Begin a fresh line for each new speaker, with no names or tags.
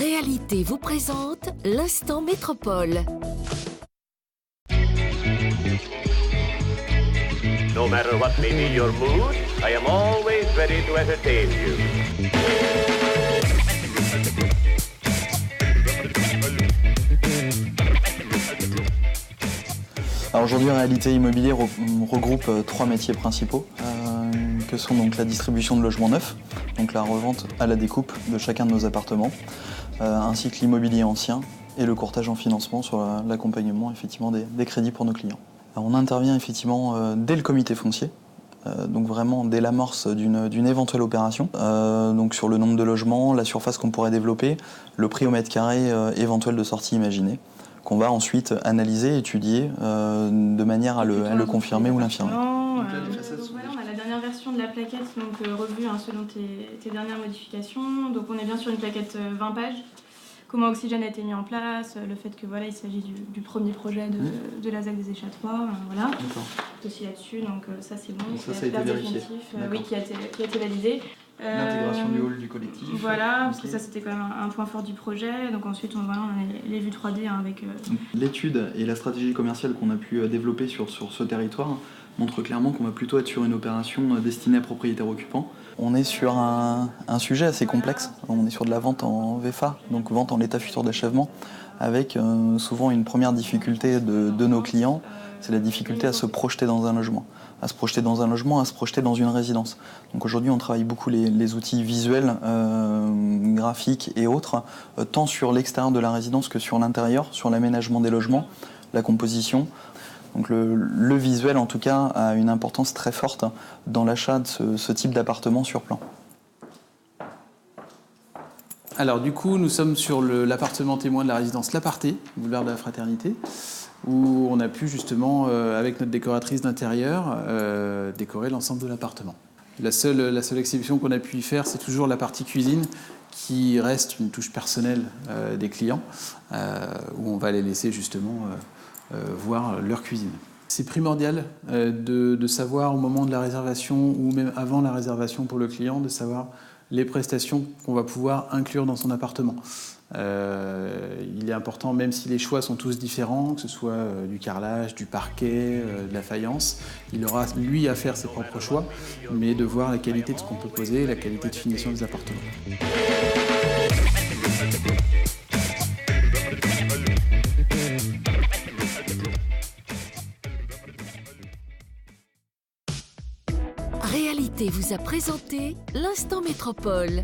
Réalité vous présente l'instant métropole.
No matter what may be your mood, I am always ready to entertain you.
Alors aujourd'hui, Réalité Immobilier regroupe trois métiers principaux, que sont donc la distribution de logements neufs, donc la revente à la découpe de chacun de nos appartements, ainsi que l'immobilier ancien et le courtage en financement sur l'accompagnement effectivement des crédits pour nos clients. Alors on intervient effectivement dès le comité foncier, donc vraiment dès l'amorce d'une éventuelle opération, donc sur le nombre de logements, la surface qu'on pourrait développer, le prix au mètre carré éventuel de sortie imaginé, qu'on va ensuite analyser, étudier de manière à le confirmer ou l'infirmer.
Donc voilà, on a la dernière version de la plaquette, donc revue selon tes dernières modifications. Donc on est bien sur une plaquette 20 pages. Comment Oxygène a été mis en place, le fait que voilà, il s'agit du premier projet de la ZAC des échatoires, voilà. C'est aussi là-dessus, donc ça c'est bon,
ça a été vérifié.
Oui, qui a été validé.
L'intégration du hall du collectif.
Voilà, parce que ça c'était quand même un point fort du projet. Donc ensuite on a les vues 3D avec...
L'étude et la stratégie commerciale qu'on a pu développer sur ce territoire montrent clairement qu'on va plutôt être sur une opération destinée à propriétaires occupants. On est sur un sujet assez complexe, on est sur de la vente en VFA, donc vente en l'état futur d'achèvement, avec souvent une première difficulté de nos clients, c'est la difficulté à se projeter dans un logement. À se projeter dans un logement, à se projeter dans une résidence. Donc aujourd'hui on travaille beaucoup les outils visuels, graphiques et autres, tant sur l'extérieur de la résidence que sur l'intérieur, sur l'aménagement des logements, la composition. Donc le visuel en tout cas a une importance très forte dans l'achat de ce type d'appartement sur plan.
Alors du coup nous sommes sur l'appartement témoin de la résidence L'Aparté, boulevard de la Fraternité, où on a pu justement, avec notre décoratrice d'intérieur, décorer l'ensemble de l'appartement. La seule exception qu'on a pu y faire, c'est toujours la partie cuisine, qui reste une touche personnelle des clients, où on va les laisser justement voir leur cuisine. C'est primordial de savoir au moment de la réservation, ou même avant la réservation pour le client, de savoir les prestations qu'on va pouvoir inclure dans son appartement. Il est important, même si les choix sont tous différents, que ce soit du carrelage, du parquet, de la faïence, il aura lui à faire ses propres choix, mais de voir la qualité de ce qu'on peut poser, la qualité de finition des appartements.
Réalité vous a présenté l'instant métropole.